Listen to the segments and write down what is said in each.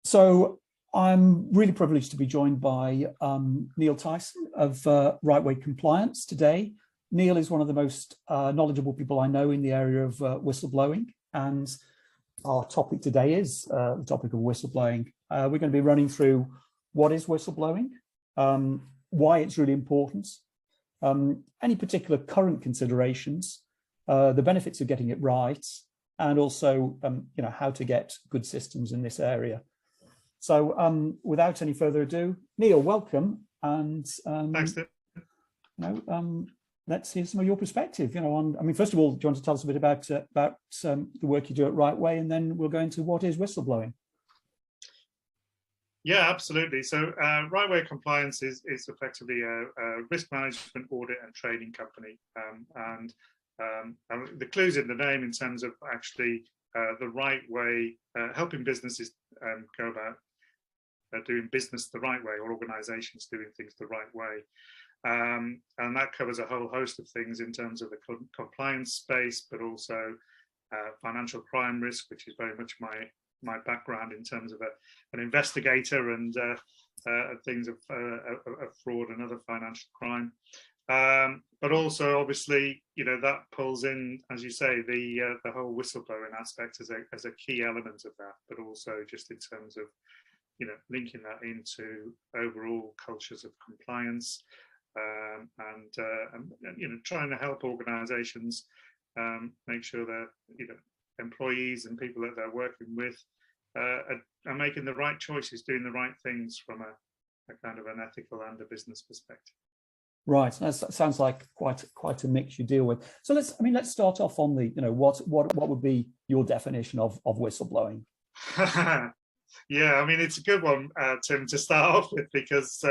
So I'm really privileged to be joined by Neil Tyson of Rightway Compliance today. Neil is one of the most knowledgeable people I know in the area of whistleblowing, and our topic today is the topic of whistleblowing. We're going to be running through what is whistleblowing, why it's really important, any particular current considerations, the benefits of getting it right, and also how to get good systems in this area. So without any further ado, Neil, welcome, and thanks. Let's hear some of your perspective. First of all, do you want to tell us a bit about the work you do at Rightway, and then we'll go into what is whistleblowing. Yeah, absolutely. So Rightway Compliance is effectively a risk management, audit and training company, and the clue's in the name in terms of actually the right way, helping businesses go about doing business the right way, or organizations doing things the right way. And that covers a whole host of things in terms of the compliance space, but also financial crime risk, which is very much my background in terms of an investigator and things of fraud and other financial crime. But also, obviously, that pulls in, as you say, the whole whistleblowing aspect as a key element of that, but also just in terms of linking that into overall cultures of compliance, and trying to help organizations make sure that employees and people that they're working with are making the right choices, doing the right things from a kind of an ethical and a business perspective. Right, that sounds like quite a mix you deal with. So let's start off on the what would be your definition of whistleblowing? Yeah, it's a good one, Tim, to start off with, because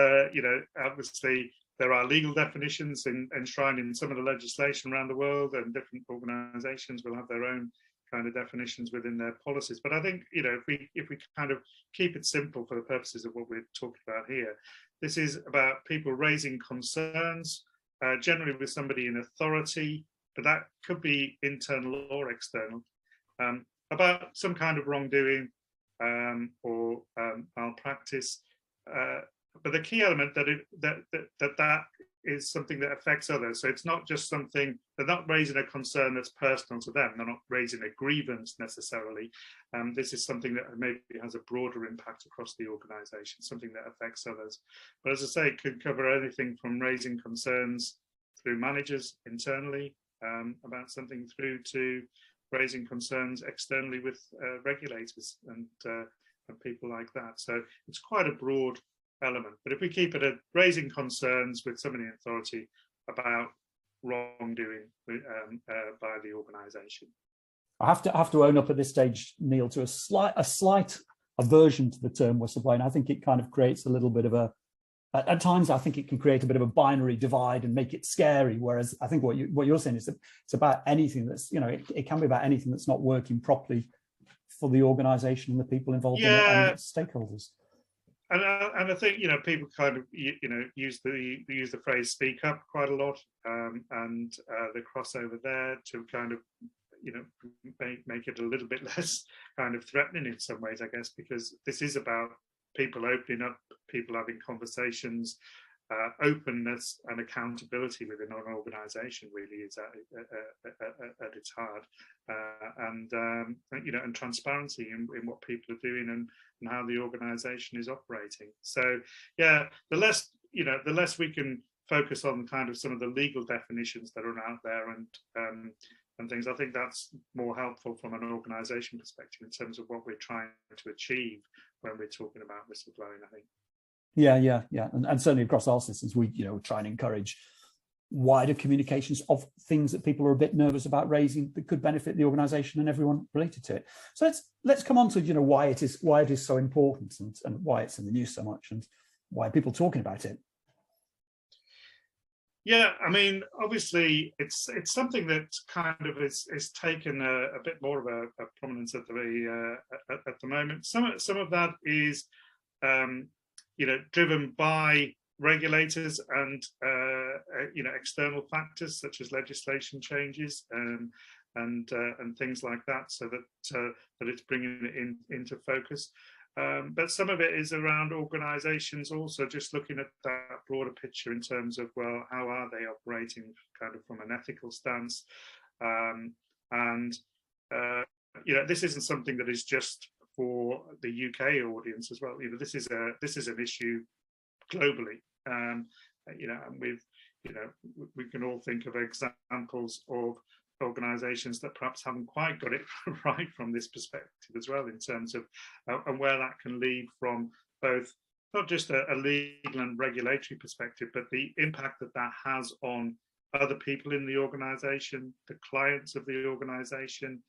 obviously there are legal definitions enshrined in some of the legislation around the world, and different organizations will have their own kind of definitions within their policies. But I think, if we kind of keep it simple for the purposes of what we're talking about here, this is about people raising concerns, generally with somebody in authority, but that could be internal or external, about some kind of wrongdoing or malpractice. But the key element that is something that affects others. So it's not just something, they're not raising a concern that's personal to them. They're not raising a grievance necessarily. This is something that maybe has a broader impact across the organization, something that affects others. But as I say, it could cover anything from raising concerns through managers internally about something, through to raising concerns externally with regulators and people like that. So it's quite a broad element, but if we keep it at raising concerns with somebody in authority about wrongdoing by the organisation. I have to own up at this stage, Neil, to a slight aversion to the term whistleblowing. I think it kind of creates a little bit of at times I think it can create a bit of a binary divide and make it scary. Whereas I think what you're saying is that it's about anything that's, it can be about anything that's not working properly for the organisation and the people involved in it and its stakeholders. And I think people kind of use the phrase "speak up" quite a lot, and the crossover there to kind of make it a little bit less kind of threatening in some ways, I guess, because this is about people opening up, people having conversations. Openness and accountability within an organisation really is at its heart, and transparency in what people are doing and how the organisation is operating. So yeah, the less we can focus on kind of some of the legal definitions that are out there and things, I think that's more helpful from an organisation perspective in terms of what we're trying to achieve when we're talking about whistleblowing, I think. Yeah. And certainly across our systems, we try and encourage wider communications of things that people are a bit nervous about raising that could benefit the organisation and everyone related to it. So let's come on to why it is so important and why it's in the news so much and why people are talking about it. Yeah, obviously it's something that kind of is taken a bit more of a prominence at the moment. Some of that is driven by regulators and external factors such as legislation changes and things like that, so that it's bringing it into focus. But some of it is around organisations also just looking at that broader picture in terms of, well, how are they operating kind of from an ethical stance? This isn't something that is just for the UK audience as well. This is an issue globally. And we can all think of examples of organisations that perhaps haven't quite got it right from this perspective as well, in terms of and where that can lead from both not just a legal and regulatory perspective, but the impact that has on other people in the organisation, the clients of the organisation,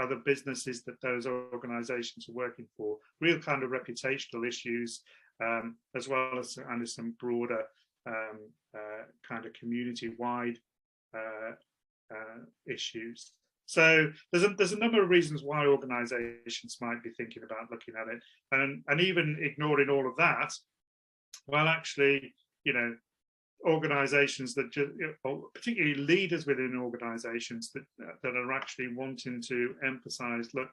other businesses that those organisations are working for, real kind of reputational issues, as well as some broader kind of community-wide issues. So there's a number of reasons why organisations might be thinking about looking at it, and even ignoring all of that. Well, actually, organisations that just, particularly leaders within organisations that are actually wanting to emphasise, look,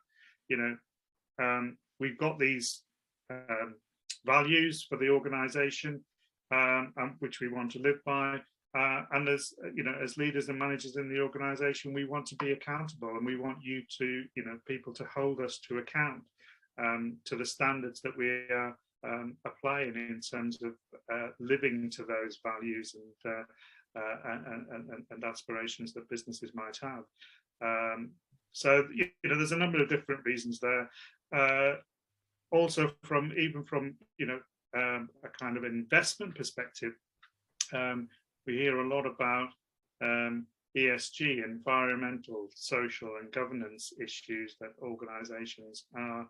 we've got these values for the organisation, which we want to live by. And as leaders and managers in the organisation, we want to be accountable, and we want you to, people to hold us to account to the standards that we are applying in terms of living to those values and aspirations that businesses might have. So there's a number of different reasons there. Also, from a kind of investment perspective. We hear a lot about ESG, environmental, social, and governance issues that organisations are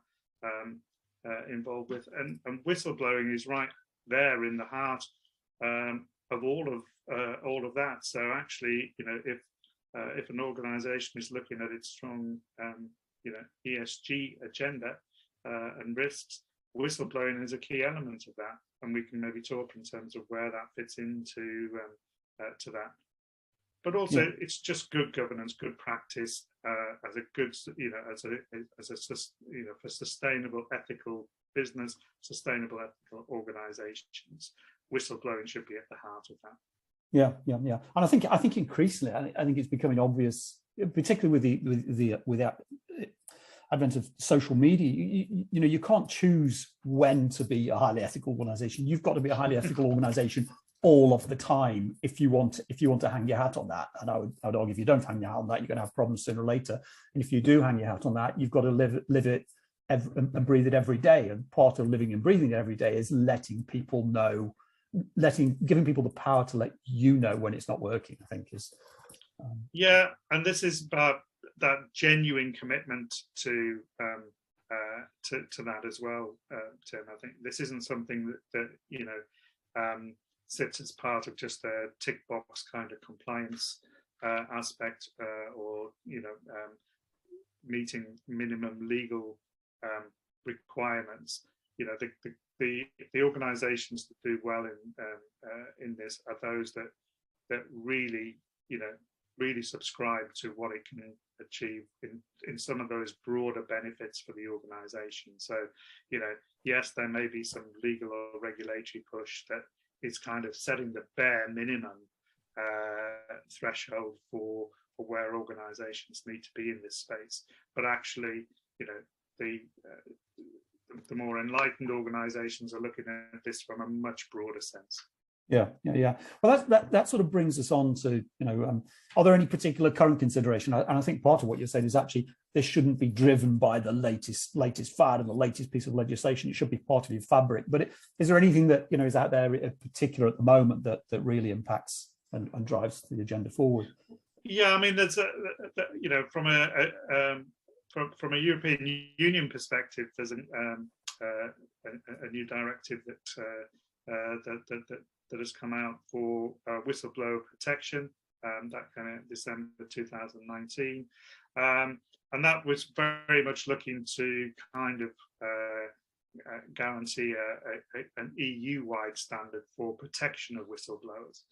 involved with, and whistleblowing is right there in the heart of all of that. So actually, if an organisation is looking at its strong, ESG agenda and risks, whistleblowing is a key element of that, and we can maybe talk in terms of where that fits into to that. But also, it's just good governance, good practice as a good, for sustainable, ethical business, sustainable, ethical organisations. Whistleblowing should be at the heart of that. Yeah. And I think increasingly, I think it's becoming obvious, particularly with the advent of social media. You can't choose when to be a highly ethical organisation. You've got to be a highly ethical organisation all of the time if you want to hang your hat on that. And I would argue, if you don't hang your hat on that, you're going to have problems sooner or later. And if you do hang your hat on that, you've got to live it and breathe it every day. And part of living and breathing it every day is letting people know, giving people the power to let you know when it's not working, I think is. And this is about that genuine commitment to that as well, Tim. I think this isn't something that sits as part of just a tick box kind of compliance aspect, or meeting minimum legal requirements. The organisations that do well in this are those that really really subscribe to what it can achieve in some of those broader benefits for the organisation. So yes, there may be some legal or regulatory push that is kind of setting the bare minimum threshold for where organisations need to be in this space. But actually, the more enlightened organisations are looking at this from a much broader sense. Yeah. Well, that sort of brings us on to, are there any particular current consideration? And I think part of what you're saying is actually this shouldn't be driven by the latest fad and the latest piece of legislation. It should be part of your fabric. But is there anything that is out there in particular at the moment that really impacts and drives the agenda forward? Yeah, I mean, there's from a European Union perspective, there's a new directive that has come out for whistleblower protection, that kind of December 2019, and that was very much looking to kind of guarantee an EU-wide standard for protection of whistleblowers.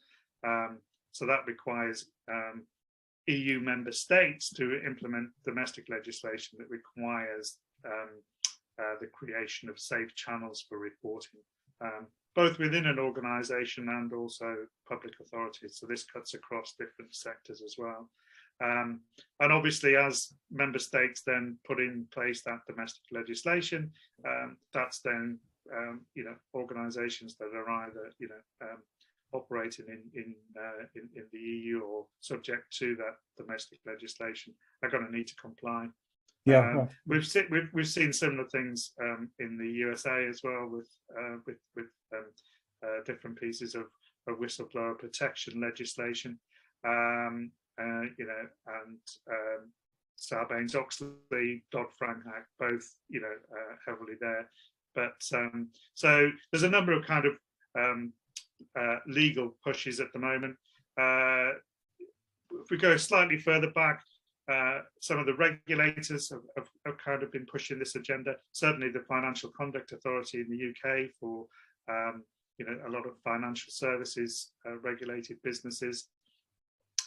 So that requires EU member states to implement domestic legislation that requires the creation of safe channels for reporting, both within an organisation and also public authorities. So this cuts across different sectors as well. And obviously, as member states then put in place that domestic legislation, that's then organisations that are either operating in the EU or subject to that domestic legislation are going to need to comply. Yeah, we've seen similar things in the USA as well with different pieces of whistleblower protection legislation. Sarbanes-Oxley, Dodd-Frank Act, both heavily there. But so there's a number of kind of legal pushes at the moment. If we go slightly further back, some of the regulators have kind of been pushing this agenda. Certainly, the Financial Conduct Authority in the UK for a lot of financial services regulated businesses.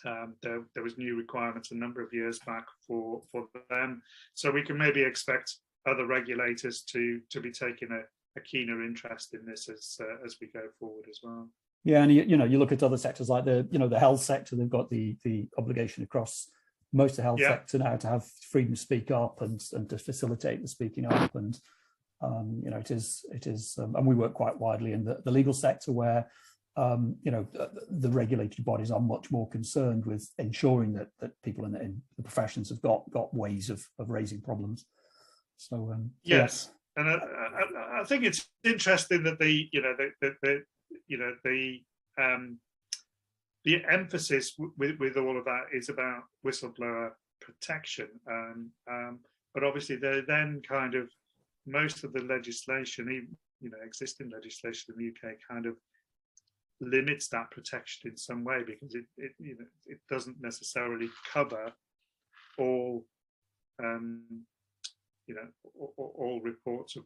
There was new requirements a number of years back for them, so we can maybe expect other regulators to be taking a keener interest in this as we go forward as well. Yeah, and you look at other sectors like the health sector. They've got the obligation across most of the health sector now to have freedom to speak up and to facilitate the speaking up, and it is and we work quite widely in the legal sector where the regulatory bodies are much more concerned with ensuring that people in the professions have got ways of raising problems. So yes, and I think it's interesting that the emphasis with all of that is about whistleblower protection, but obviously they're then kind of most of the legislation, existing legislation in the UK, kind of limits that protection in some way because it doesn't necessarily cover all all reports of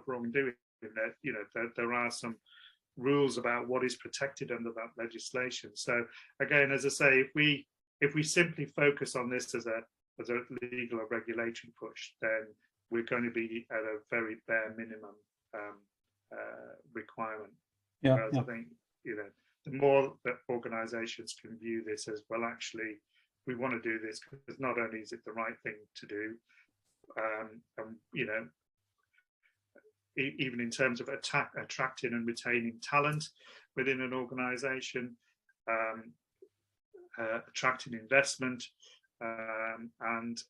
wrongdoing. There are some rules about what is protected under that legislation. So again, as I say, if we simply focus on this as a legal or regulatory push, then we're going to be at a very bare minimum requirement. Whereas I think the more that organisations can view this as, well, actually, we want to do this because not only is it the right thing to do, even in terms of attracting and retaining talent within an organisation, attracting investment, and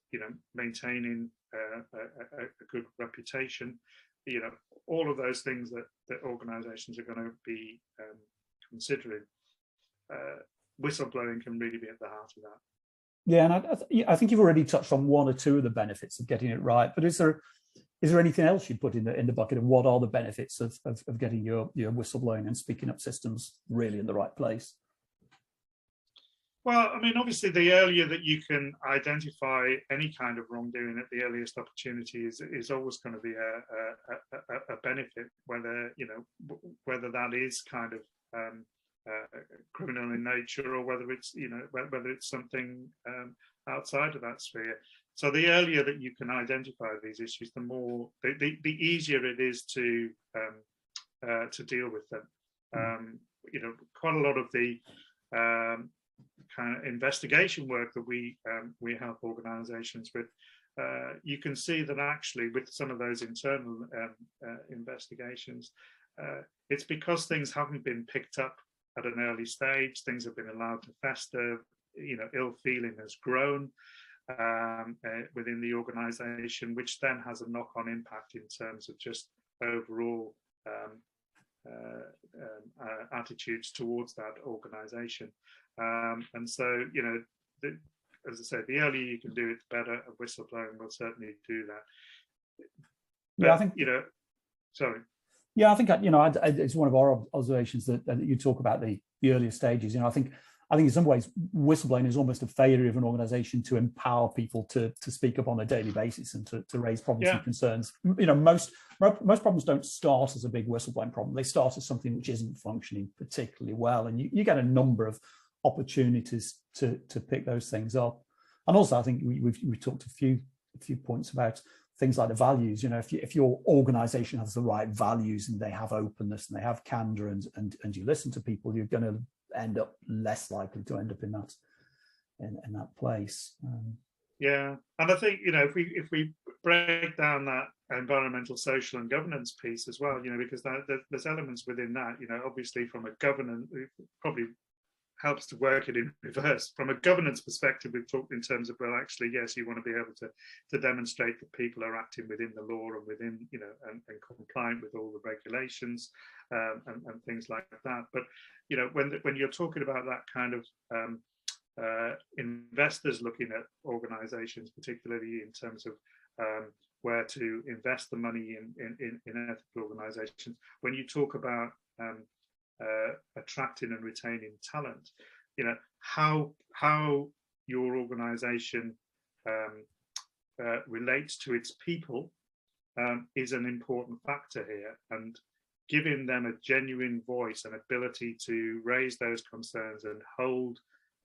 maintaining a good reputation. All of those things that organisations are going to be considering. Whistleblowing can really be at the heart of that. Yeah, and I think you've already touched on one or two of the benefits of getting it right. But is there anything else you'd put in the bucket? And what are the benefits of getting your whistleblowing and speaking up systems really in the right place? Well, I mean, obviously, the earlier that you can identify any kind of wrongdoing at the earliest opportunity is always going to be a benefit, whether that is kind of criminal in nature or whether it's something outside of that sphere. So the earlier that you can identify these issues, the more the easier it is to deal with them. Quite a lot of the kind of investigation work that we help organisations with, you can see that actually with some of those internal investigations, it's because things haven't been picked up at an early stage, things have been allowed to fester, ill feeling has grown within the organisation, which then has a knock-on impact in terms of just overall attitudes towards that organisation. And so, as I said, the earlier you can do it, the better. Whistleblowing will certainly do that. But, yeah, I think. Sorry. Yeah, I think it's one of our observations that you talk about the earlier stages. I think in some ways whistleblowing is almost a failure of an organisation to empower people to speak up on a daily basis and to raise problems and concerns. Most problems don't start as a big whistleblowing problem. They start as something which isn't functioning particularly well, and you get a number of opportunities to pick those things up. And also, I think we've talked a few points about things like the values. You know, if your organization has the right values and they have openness and they have candor and you listen to people, you're going to end up less likely to end up in that place. Yeah, and I think, you know, if we break down that environmental, social, and governance piece as well, you know, because there's elements within that, you know, obviously from a governance, it probably helps to work it in reverse. From a governance perspective, we've talked in terms of, well, actually, yes, you want to be able to demonstrate that people are acting within the law and within, you know, and compliant with all the regulations and things like that. But, you know, when you're talking about that kind of investors looking at organizations, particularly in terms of where to invest the money in ethical organizations, when you talk about attracting and retaining talent, you know, how your organization relates to its people is an important factor here, and giving them a genuine voice and ability to raise those concerns and hold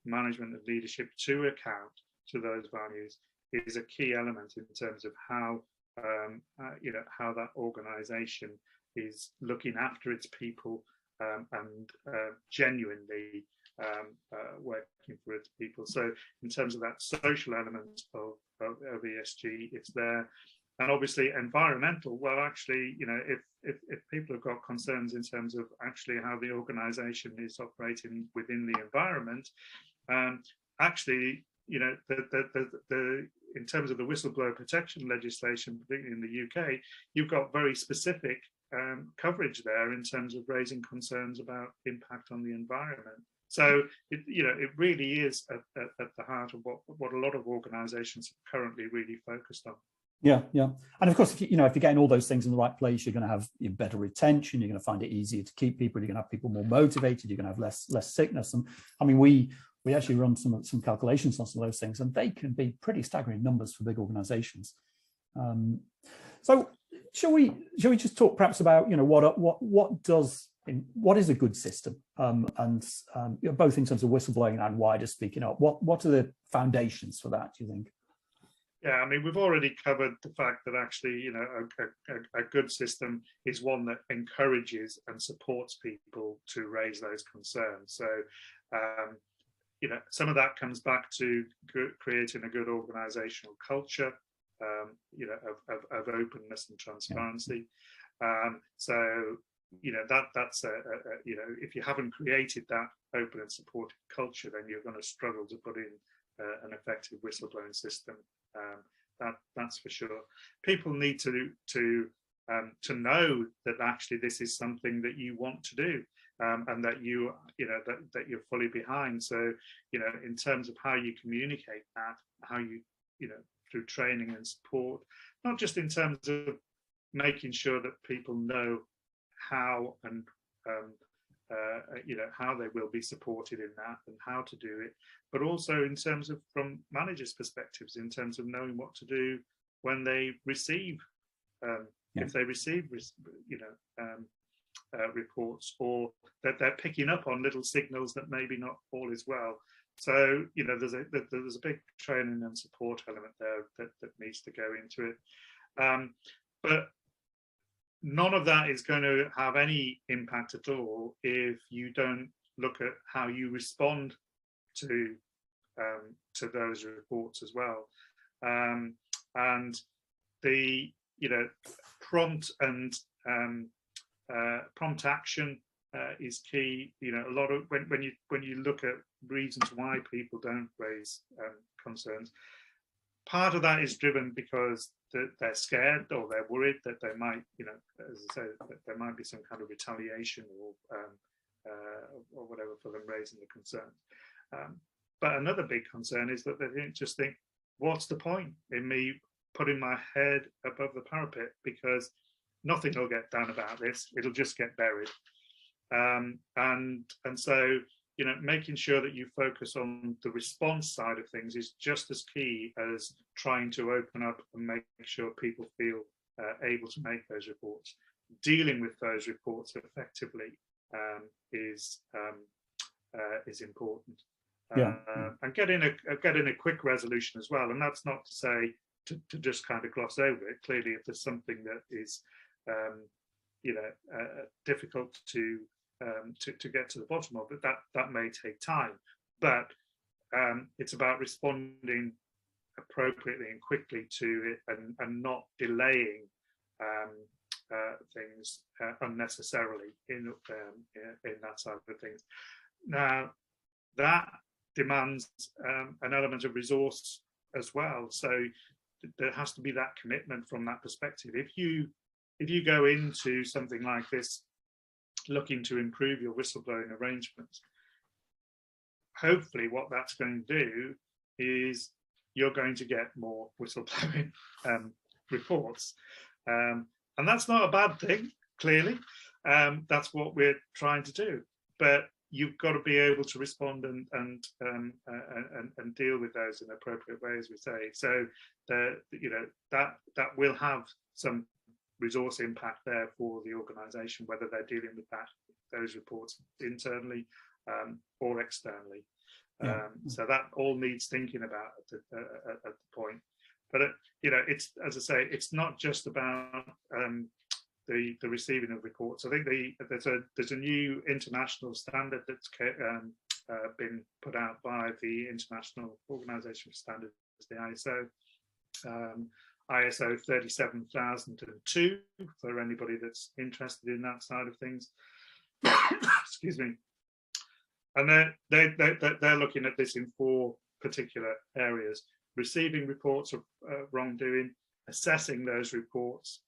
management and leadership to account to those values is a key element in terms of how you know, how that organization is looking after its people and genuinely working for its people. So in terms of that social element of ESG, it's there. And obviously environmental, well, actually, you know, if people have got concerns in terms of actually how the organization is operating within the environment, actually, you know, in terms of the whistleblower protection legislation, particularly in the UK, you've got very specific coverage there in terms of raising concerns about impact on the environment. So, you know, it really is at the heart of what a lot of organisations are currently really focused on. Yeah, yeah, and of course, if you're getting all those things in the right place, you're going to have better retention. You're going to find it easier to keep people. You're going to have people more motivated. You're going to have less sickness. And I mean, we actually run some calculations on some of those things, and they can be pretty staggering numbers for big organisations. So, shall we just talk perhaps about, you know, what is a good system, and you know, both in terms of whistleblowing and wider speaking up. What are the foundations for that, do you think? Yeah, I mean, we've already covered the fact that actually, you know, a good system is one that encourages and supports people to raise those concerns. So, you know, some of that comes back to creating a good organizational culture, you know, of openness and transparency. So, you know, that's you know, if you haven't created that open and supportive culture, then you're going to struggle to put in an effective whistleblowing system. That's for sure. People need to know that actually this is something that you want to do, and that you know that you're fully behind. So, you know, in terms of how you communicate that, how you know, through training and support, not just in terms of making sure that people know how and you know, how they will be supported in that and how to do it, but also in terms of from managers' perspectives, in terms of knowing what to do when they receive, if they receive, you know, reports, or that they're picking up on little signals that maybe not all is well. So, you know, there's a big training and support element there that needs to go into it, but none of that is going to have any impact at all if you don't look at how you respond to those reports as well. And the, you know, prompt and prompt action is key. You know, a lot of when you look at reasons why people don't raise concerns, part of that is driven because they're scared or they're worried that they might, you know, as I say, that there might be some kind of retaliation or whatever for them raising the concern. But another big concern is that they just think, what's the point in me putting my head above the parapet, because nothing will get done about this. It'll just get buried. And so, you know, making sure that you focus on the response side of things is just as key as trying to open up and make sure people feel able to make those reports. Dealing with those reports effectively is important. And getting a quick resolution as well. And that's not to say to just kind of gloss over it. Clearly, if there's something that is difficult to get to the bottom of it, that may take time, but it's about responding appropriately and quickly to it, and not delaying things unnecessarily in that side of things. Now, that demands an element of resource as well. So there has to be that commitment from that perspective. If you go into something like this looking to improve your whistleblowing arrangements, hopefully what that's going to do is you're going to get more whistleblowing reports. And that's not a bad thing, clearly. That's what we're trying to do. But you've got to be able to respond and deal with those in appropriate way, as we say. So that will have some resource impact there for the organisation, whether they're dealing with those reports internally or externally. So that all needs thinking about at the point. But it's, as I say, it's not just about the receiving of reports. I think there's a new international standard that's been put out by the International Organisation for Standards, the ISO 37002, for anybody that's interested in that side of things. Excuse me. And they're looking at this in 4 particular areas: receiving reports of wrongdoing, assessing those reports,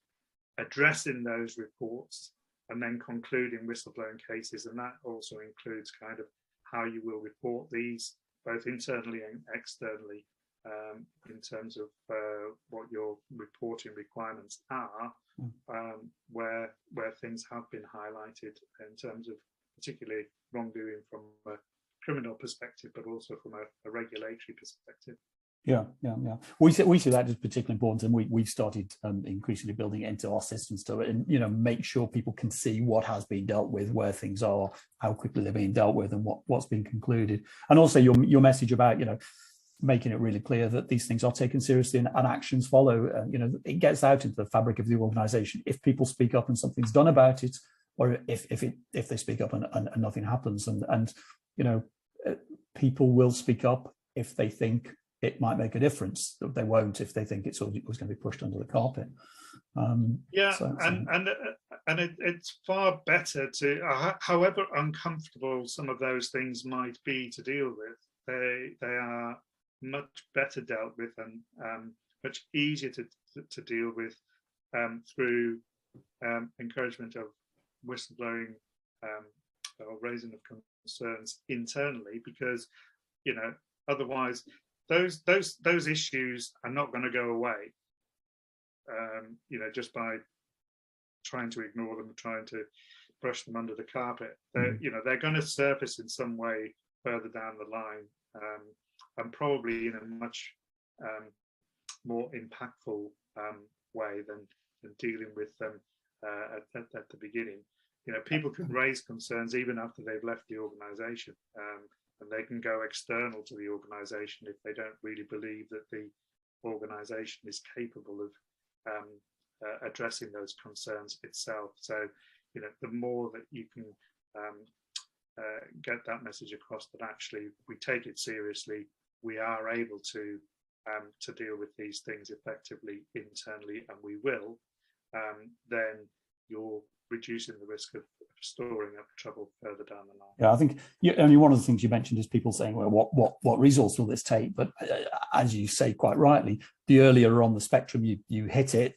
addressing those reports, and then concluding whistleblowing cases. And that also includes kind of how you will report these, both internally and externally, in terms of what your reporting requirements are, where things have been highlighted in terms of particularly wrongdoing from a criminal perspective, but also from a regulatory perspective. Yeah. We see that as particularly important, and we've started increasingly building it into our systems to it, and make sure people can see what has been dealt with, where things are, how quickly they're being dealt with, and what's been concluded. And also your message about making it really clear that these things are taken seriously and actions follow. It gets out into the fabric of the organisation. If people speak up and something's done about it, or if they speak up and nothing happens, and people will speak up if they think it might make a difference. They won't if they think it's going to be pushed under the carpet. It's far better to, however uncomfortable some of those things might be to deal with, they are much better dealt with and much easier to deal with through encouragement of whistleblowing or raising of concerns internally, because otherwise those issues are not going to go away just by trying to ignore them, trying to brush them under the carpet. They're going to surface in some way further down the line, and probably in a much more impactful way than dealing with them at the beginning. People can raise concerns even after they've left the organisation, and they can go external to the organisation if they don't really believe that the organisation is capable of addressing those concerns itself. So, the more that you can get that message across that actually we take it seriously, we are able to deal with these things effectively internally, and we will, then you're reducing the risk of storing up trouble further down the line. Yeah, I think one of the things you mentioned is people saying, well, what resource will this take? But as you say quite rightly, the earlier on the spectrum you hit it,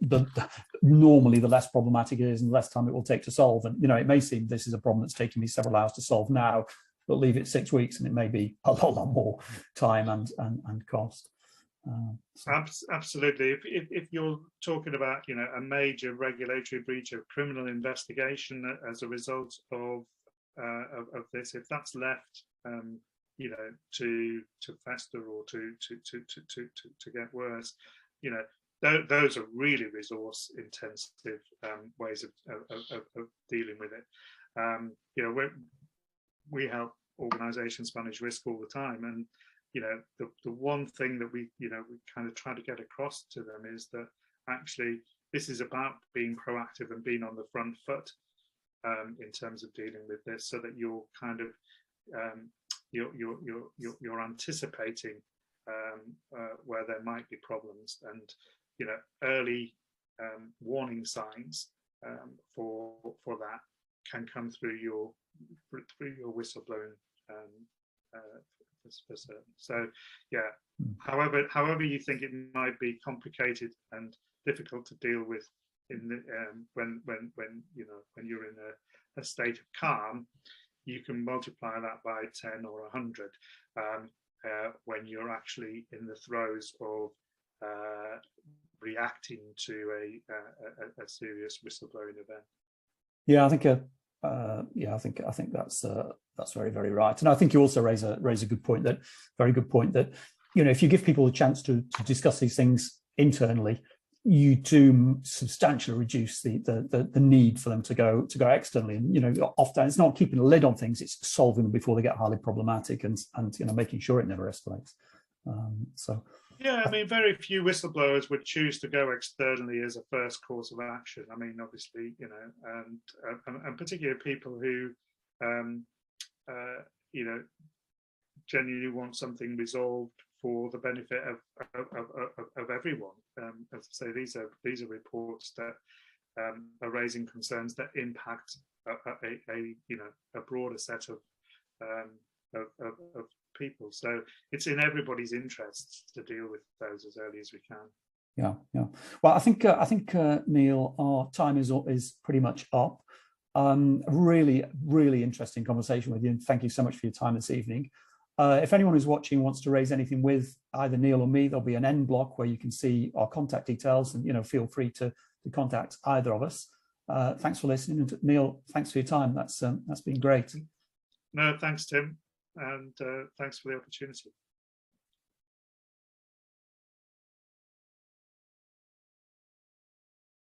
normally the less problematic it is and the less time it will take to solve. And it may seem this is a problem that's taking me several hours to solve now, but leave it 6 weeks and it may be a lot more time and cost. Absolutely. If you're talking about a major regulatory breach of criminal investigation as a result of this, if that's left to fester or to get worse, those are really resource intensive ways of dealing with it. We help organizations manage risk all the time, and the one thing that we kind of try to get across to them is that actually this is about being proactive and being on the front foot in terms of dealing with this, so that you're kind of you're anticipating where there might be problems, and early warning signs for that can come through your whistleblowing for certain. So yeah, however you think it might be complicated and difficult to deal with in the when you're in a state of calm, you can multiply that by 10 or 100 when you're actually in the throes of reacting to a serious whistleblowing event. Yeah, I think I think that's very, very right. And I think you also raise a good point, very good point, that if you give people a chance to discuss these things internally, you do substantially reduce the need for them to go externally. And often it's not keeping a lid on things; it's solving them before they get highly problematic, and making sure it never escalates. Yeah, I mean, very few whistleblowers would choose to go externally as a first course of action. I mean, obviously, and particularly people who, genuinely want something resolved for the benefit of everyone. As I say, these are reports that are raising concerns that impact a broader set of people. So it's in everybody's interests to deal with those as early as we can. Yeah. Well, I think Neil, our time is pretty much up. Really, really interesting conversation with you, and thank you so much for your time this evening. If anyone who's watching wants to raise anything with either Neil or me, there'll be an end block where you can see our contact details, and feel free to contact either of us. Thanks for listening, and Neil, thanks for your time. That's been great. No, thanks, Tim, and thanks for the opportunity.